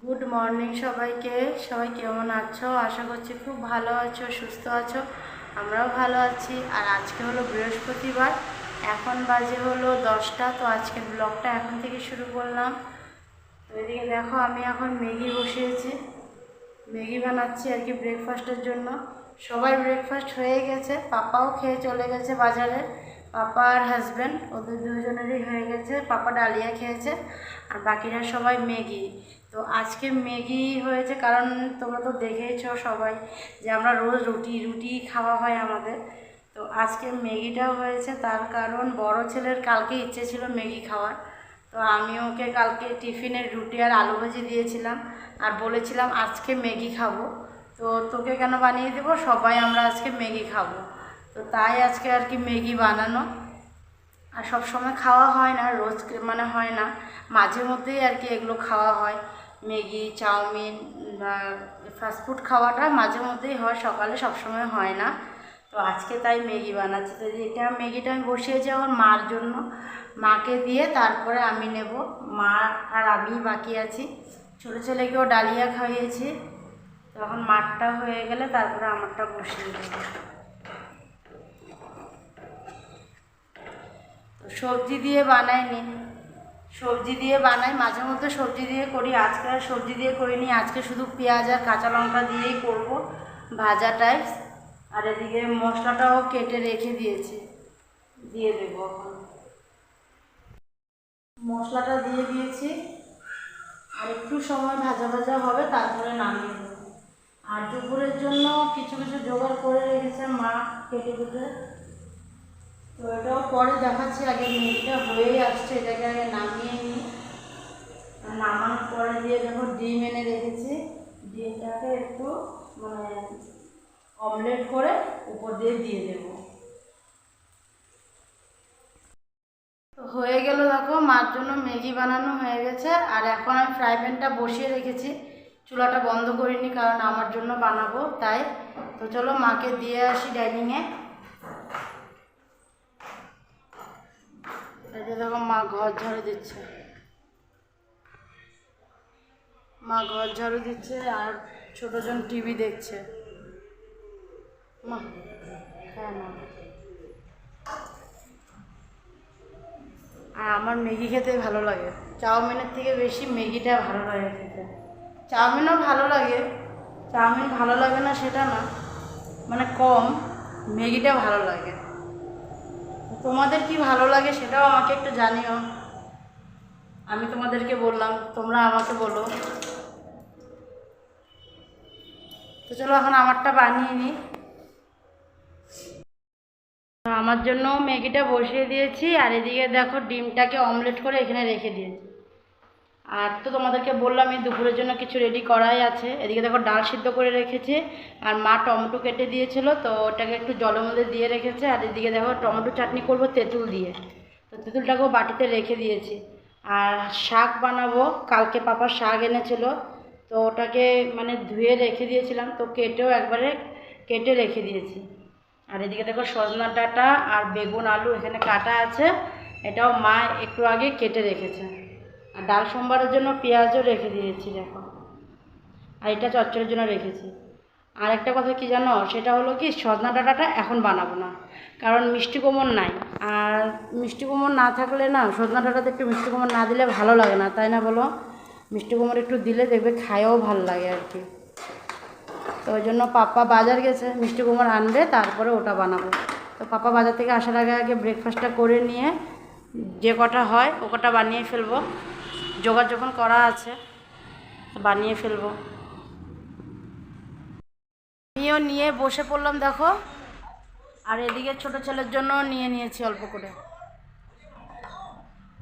Good morning সবাইকে। সবাই কেমন আছো? আশা করছি খুব ভালো আছো, সুস্থ আছো। আমরাও ভালো আছি। আর আজকে হলো বৃহস্পতিবার, এখন বাজে হলো 10টা। তো আজকের ব্লগটা এখন থেকে শুরু করলাম। তো এদিকে দেখো, আমি এখন ম্যাগি বসিয়েছি, ম্যাগি বানাচ্ছি আর কি ব্রেকফাস্টের জন্য। সবাই ব্রেকফাস্ট হয়ে গেছে, পাপাও খেয়ে চলে গেছে বাজারে। পাপা আর হাজব্যান্ড ওদের দুজনেরই হয়ে গেছে। পাপা ডালিয়া খেয়েছে আর বাকিরা সবাই ম্যাগি। তো আজকে ম্যাগি হয়েছে কারণ তোমরা তো দেখেইছো সবাই যে আমরা রোজ রুটি রুটি খাওয়া হয় আমাদের। তো আজকে ম্যাগিটাও হয়েছে, তার কারণ বড় ছেলের কালকে ইচ্ছে ছিল ম্যাগি খাওয়ার। তো আমি ওকে কালকে টিফিনের রুটি আর আলু ভাজি দিয়েছিলাম আর বলেছিলাম আজকে ম্যাগি খাবো। তো তোকে কেন বানিয়ে দেবো, সবাই আমরা আজকে ম্যাগি খাবো। তো তাই আজকে আর কি ম্যাগি বানানো। আর সব সময় খাওয়া হয় না, রোজ মানে হয় না, মাঝে মধ্যেই আর কি এগুলো খাওয়া হয়। ম্যাগি, চাউমিন বা ফাস্টফুড খাওয়াটা মাঝে মধ্যেই হয়, সকালে সবসময় হয় না। তো আজকে তাই ম্যাগি বানাচ্ছি। তো এটা ম্যাগিটা আমি বসিয়েছি এখন মার জন্য, মাকে দিয়ে তারপরে আমি নেব। মা আর আমি বাকি আছি, ছোটো ছেলেকেও ডালিয়া খাইয়েছি। তখন মারটা হয়ে গেলে তারপরে আমারটা বসিয়ে দেবো। সবজি দিয়ে বানাইনি, সবজি দিয়ে বানাই মাঝে মধ্যে, সবজি দিয়ে করি। আজকে আর সবজি দিয়ে করিনি, আজকে শুধু পেঁয়াজ আর কাঁচা লঙ্কা দিয়েই করবো ভাজাটাই। আর এদিকে মশলাটাও কেটে রেখে দিয়েছি, দিয়ে দেবো এখন। মশলাটা দিয়ে দিয়েছি, আর একটু সময় ভাজা ভাজা হবে, তারপরে নামিয়ে দেবো। আর দুপুরের জন্য কিছু কিছু জোগাড় করে রেখেছে মা, কেটে কেটে। তো এটাও পরে দেখাচ্ছি, আগে মেয়েটা হয়েই আসছে, এটাকে আগে নামিয়ে নিই। নামানোর পরে দিয়ে দেখো ডিম এনে রেখেছি, ডিমটাকে একটু মানে অমলেট করে উপর দিয়ে দিয়ে দেবো। তো হয়ে গেল, দেখো মার জন্য ম্যাগি বানানো হয়ে গেছে। আর এখন আমি ফ্রাই প্যানটা বসিয়ে রেখেছি, চুলাটা বন্ধ করিনি কারণ আমার জন্য বানাবো তাই। তো চলো মাকে দিয়ে আসি ডাইনিংয়ে। এই যে দেখো মা ঘর ঝাড়ু দিচ্ছে, মা ঘর ঝাড়ু দিচ্ছে আর ছোটজন টিভি দেখছে। মা হ্যাঁ না, আর আমার ম্যাগি খেতে ভালো লাগে, চাউমিনের থেকে বেশি ম্যাগিটা ভালো লাগে খেতে। চাউমিনও ভালো লাগে, চাউমিন ভালো লাগে না সেটা না, মানে কম, ম্যাগিটা ভালো লাগে। তোমাদের কি ভালো লাগে সেটাও আমাকে একটু জানিও, আমি তোমাদেরকে বললাম, তোমরা আমাকে বলো। তো চলো এখন আমারটা বানিয়ে নিই। আমার জন্য ম্যাগিটা বসিয়ে দিয়েছি, আর এদিকে দেখো ডিমটাকে অমলেট করে এখানে রেখে দিয়েছি। আর তো তোমাদেরকে বললাম এই দুপুরের জন্য কিছু রেডি করাই আছে। এদিকে দেখো ডাল সিদ্ধ করে রেখেছে, আর মা টমেটো কেটে দিয়েছিল তো ওটাকে একটু জলের মধ্যে দিয়ে রেখেছে। আর এদিকে দেখো টমেটো চাটনি করব তেঁতুল দিয়ে, তো তেঁতুলটাকেও বাটিতে রেখে দিয়েছি। আর শাক বানাবো, কালকে পাপা শাক এনেছিল, তো ওটাকে মানে ধুয়ে রেখে দিয়েছিলাম, তো কেটেও একবারে কেটে রেখে দিয়েছি। আর এদিকে দেখো সজনা ডাঁটা আর বেগুন আলু এখানে কাটা আছে, এটাও মা একটু আগে কেটে রেখেছে। আর ডাল সোমবারের জন্য পেঁয়াজও রেখে দিয়েছি দেখো, আর এটা চচ্চড়ির জন্য রেখেছি। আর একটা কথা কি জানো, সেটা হলো কি সজনা ডাঁটাটা এখন বানাবো না, কারণ মিষ্টি কুমড় নাই। আর মিষ্টি কুমড় না থাকলে না, সজনা ডাঁটাতে একটু মিষ্টি কুমড় না দিলে ভালো লাগে না, তাই না বলো? মিষ্টি কুমড় একটু দিলে দেখবে খায়ও ভালো লাগে আর কি। তো ওই জন্য পাপা বাজার গেছে, মিষ্টি কুমড় আনবে, তারপরে ওটা বানাবো। তো পাপা বাজার থেকে আসার আগে আগে ব্রেকফাস্টটা করে নিয়ে যে কটা হয় ও কটা বানিয়ে ফেলবো, জোগাড় যখন করা আছে বানিয়ে ফেলবো। আমিও নিয়ে বসে পড়লাম দেখো, আর এদিকে ছোট ছেলের জন্য নিয়ে নিয়েছি অল্প করে।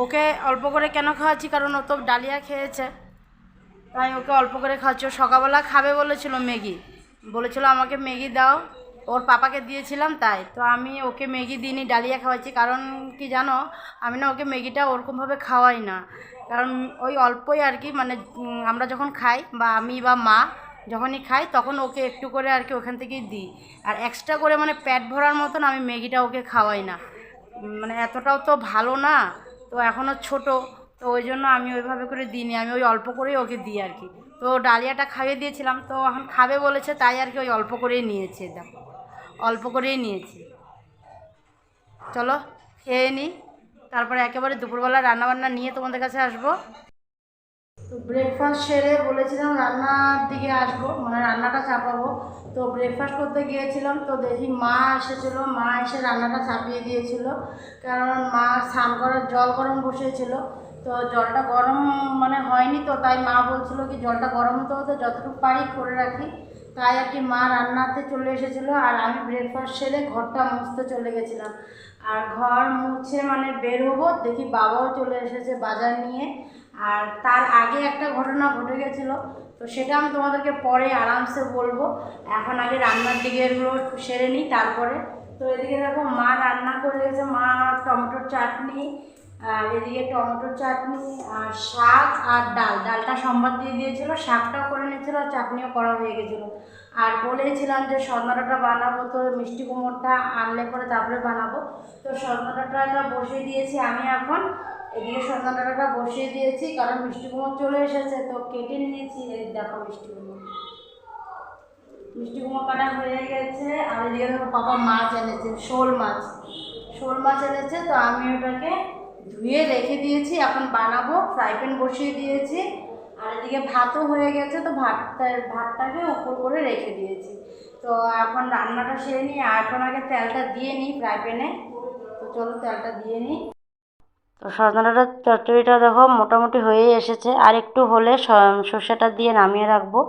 ওকে অল্প করে কেন খাওয়াচ্ছি, কারণ ও তো ডালিয়া খেয়েছে, তাই ওকে অল্প করে খাওয়াচ্ছি। ও সকালবেলা খাবে বলেছিল ম্যাগি, বলেছিল আমাকে ম্যাগি দাও, ওর পাপাকে দিয়েছিলাম, তাই তো আমি ওকে ম্যাগি দিইনি, ডালিয়া খাওয়াচ্ছি। কারণ কি জানো, আমি না ওকে ম্যাগিটা ওরকমভাবে খাওয়াই না, কারণ ওই অল্পই আর কি, মানে আমরা যখন খাই বা আমি বা মা যখনই খাই তখন ওকে একটু করে আর কি ওখান থেকেই দিই। আর এক্সট্রা করে মানে পেট ভরার মতন আমি ম্যাগিটা ওকে খাওয়াই না, মানে এতটাও তো ভালো না, তো এখনও ছোট, তো ওই জন্য আমি ওইভাবে করে দিইনি, আমি ওই অল্প করেই ওকে দিই আর কি। তো ডালিয়াটা খাইয়ে দিয়েছিলাম, তো এখন খাবে বলেছে, তাই আর কি ওই অল্প করেই নিয়েছি, দেখো অল্প করেই নিয়েছি। চলো খেয়ে নিই, তারপরে একেবারে দুপুরবেলা রান্নাবান্না নিয়ে তোমাদের কাছে আসবো। তো ব্রেকফাস্ট সেরে বলেছিলাম রান্নার দিকে আসবো, মানে রান্নাটা চাপাবো। তো ব্রেকফাস্ট করতে গিয়েছিলাম, তো দেখি মা এসেছিলো, মা এসে রান্নাটা চাপিয়ে দিয়েছিল। কারণ মা স্নান করার জল গরম বসিয়েছিল, তো জলটা গরম মানে হয়নি, তো তাই মা বলছিল কি জলটা গরম হতে হতে যতটুকু পারি করে রাখি, তাই আর কি মা রান্নাতে চলে এসেছিলো। আর আমি ব্রেকফাস্ট সেরে ঘরটা মুছতে চলে গেছিলাম। আর ঘর মুছে মানে বের হবো, দেখি বাবাও চলে এসেছে বাজার নিয়ে। আর তার আগে একটা ঘটনা ঘটে গেছিলো, তো সেটা আমি তোমাদেরকে পরে আরামসে বলবো। এখন আগে রান্নার দিকে এগুলো একটু সেরে নিই তারপরে। তো এদিকে দেখো মা রান্না করে গেছে, মা টমেটোর চাটনি, আর এদিকে টমেটোর চাটনি আর শাক আর ডালটা সম্বাদ দিয়ে দিয়েছিলো, শাকটাও করে নিয়েছিলো আর চাটনিও করা হয়ে গেছিলো। আর বলেছিলাম যে সন্ধ্যাটা বানাবো, তো মিষ্টি কুমড়োটা আনলে পরে তারপরে বানাবো। তো সন্ধ্যাটা বসিয়ে দিয়েছি আমি এখন, এদিকে সন্ধ্যাটা বসিয়ে দিয়েছি কারণ মিষ্টি কুমড়ো চলে এসেছে, তো কেটে নিয়েছি। এই দেখো মিষ্টি কুমড়ো কাটা হয়ে গেছে। আর এদিকে দেখো পাপা মাছ এনেছে, শোল মাছ এনেছে, তো আমি ওটাকে ধুয়ে রেখে দিয়েছি, এখন বানাবো। ফ্রাই প্যান বসিয়ে দিয়েছি, আর এদিকে ভাতও হয়ে গেছে, তো ভাতটাকে উপর করে রেখে দিয়েছি। তো এখন রান্নাটা সেরে নিই, আর এখন আগে তেলটা দিয়ে নিই ফ্রাই প্যানে। তো চলো তেলটা দিয়ে নিই। তো সজনাটার চচ্চড়িটা দেখো মোটামুটি হয়েই এসেছে, আর একটু হলে সর্ষেটা দিয়ে নামিয়ে রাখবো।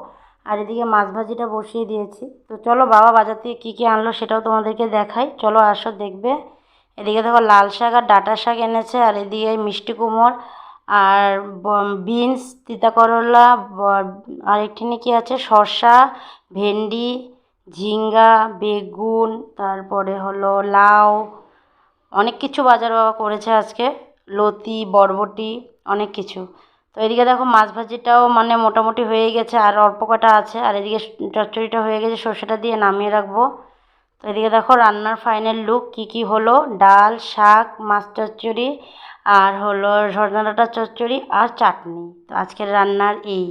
আর এদিকে মাছ ভাজিটা বসিয়ে দিয়েছি। তো চলো বাবা বাজার থেকে কী কী আনলো সেটাও তোমাদেরকে দেখাই, চলো আসো দেখবে। এদিকে দেখো লাল শাক আর ডাঁটা শাক এনেছে, আর এদিকে মিষ্টি কুমড় আর বিনস, তিতা করলা, আর একটি কি আছে শসা, ভেন্ডি, ঝিঙ্গা, বেগুন, তারপরে হলো লাউ, অনেক কিছু বাজার বাবা করেছে আজকে, লতি, বরবটি, অনেক কিছু। তো এদিকে দেখো মাছ ভাজিটাও মানে মোটামুটি হয়ে গেছে, আর অল্প কটা আছে। আর এদিকে চচ্চড়িটা হয়ে গেছে, সর্ষেটা দিয়ে নামিয়ে রাখবো। তো এদিকে দেখো রান্নার ফাইনাল লুক কী হলো, ডাল, শাক, মাছ চচ্চড়ি, আর হলো সজনা ডাঁটার চচ্চড়ি আর চাটনি। তো আজকের রান্নার এই।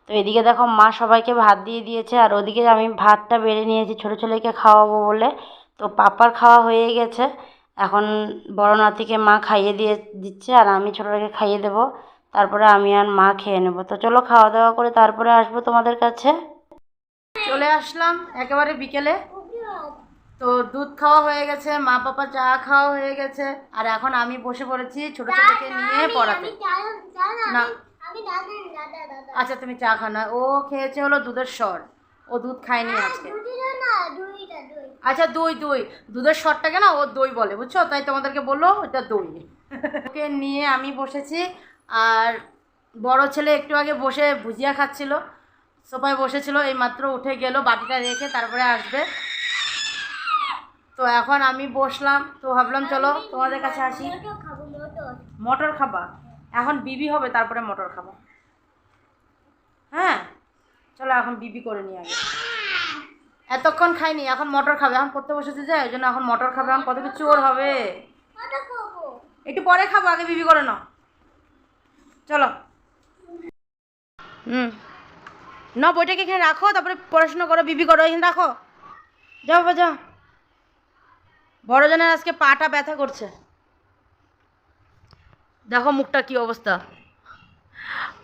তো এদিকে দেখো মা সবাইকে ভাত দিয়ে দিয়েছে, আর ওদিকে আমি ভাতটা বেড়ে নিয়েছি ছোটো ছেলেকে খাওয়াবো বলে। তো পাপার খাওয়া হয়ে গেছে, এখন বড় নাতিকে মা খাইয়ে দিচ্ছে, আর আমি ছোটোটাকে খাইয়ে দেবো, তারপরে আমি আর মা খেয়ে নেবো। তো চলো খাওয়া দাওয়া করে তারপরে আসবো তোমাদের কাছে। চলে আসলাম একেবারে বিকেলে। তো দুধ খাওয়া হয়ে গেছে, মা পাপা চা খাওয়া হয়ে গেছে, আর এখন আমি বসে পড়েছি ছোটো ছেলেকে নিয়ে পড়াতে। না আচ্ছা তুমি চা খাও না, ও খেয়েছে হলো দুধের স্বর, ও দুধ খায়নি আজকে। আচ্ছা দই দুধের স্বরটাকে না ও দই বলে, বুঝছো, তাই তোমাদেরকে বললো এটা দই। ওকে নিয়ে আমি বসেছি, আর বড় ছেলে একটু আগে বসে ভুজিয়া খাচ্ছিল, সোফায় বসেছিল, এই মাত্র উঠে গেল, বাটিটা রেখে তারপরে আসবে। তো এখন আমি বসলাম, তো ভাবলাম চলো তোমাদের কাছে আসি। মটর খাবা? এখন বিবি হবে তারপরে মটর খাবা। হ্যাঁ চলো এখন বিবি করে নিয়ে আগে, এতক্ষণ খাইনি, এখন মটর খাবে, এখন পড়তে বসেছে যে ওই জন্য এখন মটর খাবে, এখন কত কিছু ওর হবে। একটু পরে খাবো, আগে বিবি করে নাও, চলো। না বইটাকে এখানে রাখো, তারপরে পড়াশোনা করো, বিবি করো, এখানে রাখো, যাও বাবা যাও। বড়জনের আজকে পাটা ব্যথা করছে, দেখো মুখটা কি অবস্থা,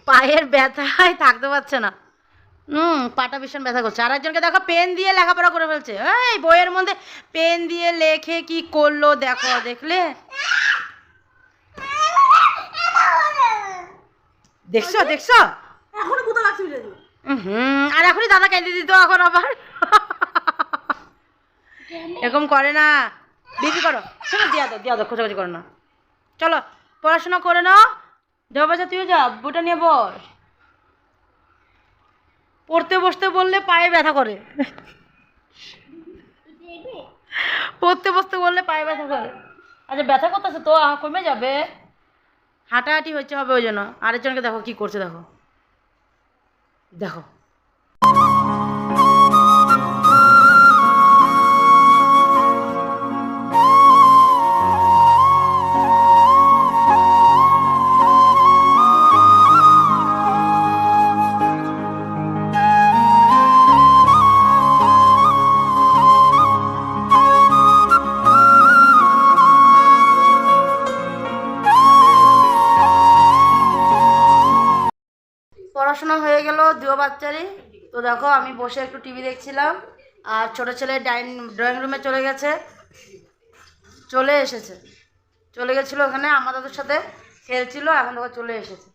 পায়ের ব্যথায় থাকতে পারছে না। পাটা ভীষণ ব্যথা করছে। আর একজনকে দেখো পেন দিয়ে লেখাপড়া করে ফেলছে, এই বইয়ের মধ্যে পেন দিয়ে লেখে কি করলো দেখো, দেখলে দেখছো এখনো কোথা লাগছে। আর এখনই দাদা কেঁদে দিত, এখন আবার এরকম করে না, বিবি করো, শোনো দিয়া দাও খোঁজাখুঁজি করো না, চলো পড়াশোনা করে নাও, যাও বাচ্চা তুইও যা, বইটা নিয়ে বস। পড়তে বসতে বললে পায়ে ব্যথা করে, পড়তে বসতে বললে পায়ে ব্যথা করে। আচ্ছা ব্যথা করতেছে তো কমে যাবে, হাঁটাহাঁটি হচ্ছে হবে ওই জন্য। আরেকজনকে দেখো কি করছে, দেখো পড়াশোনা হয়ে গেল দুও বাচ্চারই। তো দেখো আমি বসে একটু টিভি দেখছিলাম, আর ছোটো ছেলে ড্রয়িং রুমে চলে এসেছে। চলে গেছিলো ওখানে আমাদের সাথে খেলছিল, এখন দেখো চলে এসেছে।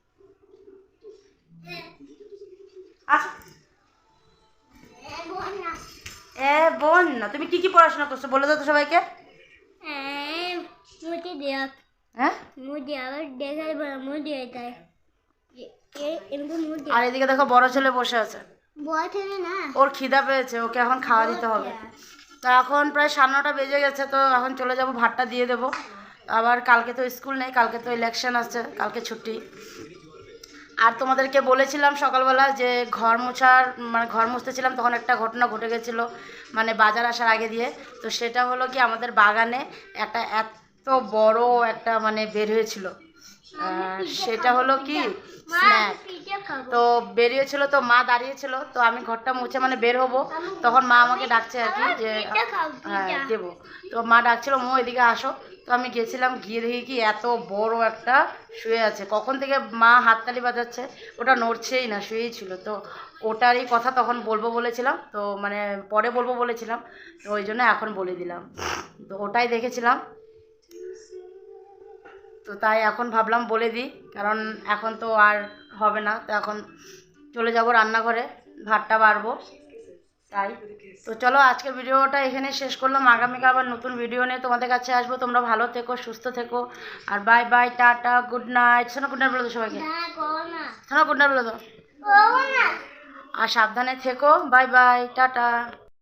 আচ্ছা বোন না, তুমি কি কি পড়াশোনা করছো বলে দাও তো সবাইকে। হ্যাঁ আর এদিকে দেখো বড় ছেলে বসে আছে, ওর খিদা পেয়েছে, ওকে এখন খাওয়া দিতে হবে। তো এখন প্রায় 9:30 বেজে গেছে, তো এখন চলে যাব, ভাতটা দিয়ে দেবো। আবার কালকে তো স্কুল নেই, কালকে তো ইলেকশন আছে, কালকে ছুটি। আর তোমাদেরকে বলেছিলাম সকালবেলা যে ঘর মুছতেছিলাম, তখন একটা ঘটনা ঘটে গেছিলো, মানে বাজার আসার আগে দিয়ে। তো সেটা হলো কি, আমাদের বাগানে একটা এত বড় একটা মানে বের হয়েছিল, সেটা হলো কি স্ন্যাক। তো বেরিয়েছিল, তো মা দাঁড়িয়েছিল, তো আমি ঘরটা মুছে মানে বের হবো, তখন মা আমাকে ডাকছে আর কি যে হ্যাঁ দেবো। তো মা ডাকছিল, মো এদিকে আসো। তো আমি গেছিলাম, গিয়ে দেখি কি এত বড় একটা শুয়ে আছে। কখন থেকে মা হাততালি বাজাচ্ছে, ওটা নড়ছেই না, শুয়েই ছিল। তো ওটারই কথা তখন বলবো বলেছিলাম, তো মানে পরে বলবো বলেছিলাম, তো ওই জন্য এখন বলে দিলাম। তো ওটাই দেখেছিলাম, তো তাই এখন ভাবলাম বলে দিই, কারণ এখন তো আর হবে না। তো এখন চলে যাব রান্নাঘরে, ভাতটা বাড়বো তাই। তো চলো আজকের ভিডিওটা এখানে শেষ করলাম, আগামীকাল আবার নতুন ভিডিও নিয়ে তোমাদের কাছে আসবো। তোমরা ভালো থেকো, সুস্থ থেকো, আর বাই বাই, টাটা, গুড নাইট। শোনো গুড নাইট বলে দাও সবাইকে, শোনো গুড নাইট বলে দাও, আর সাবধানে থেকো, বাই বাই, টাটা।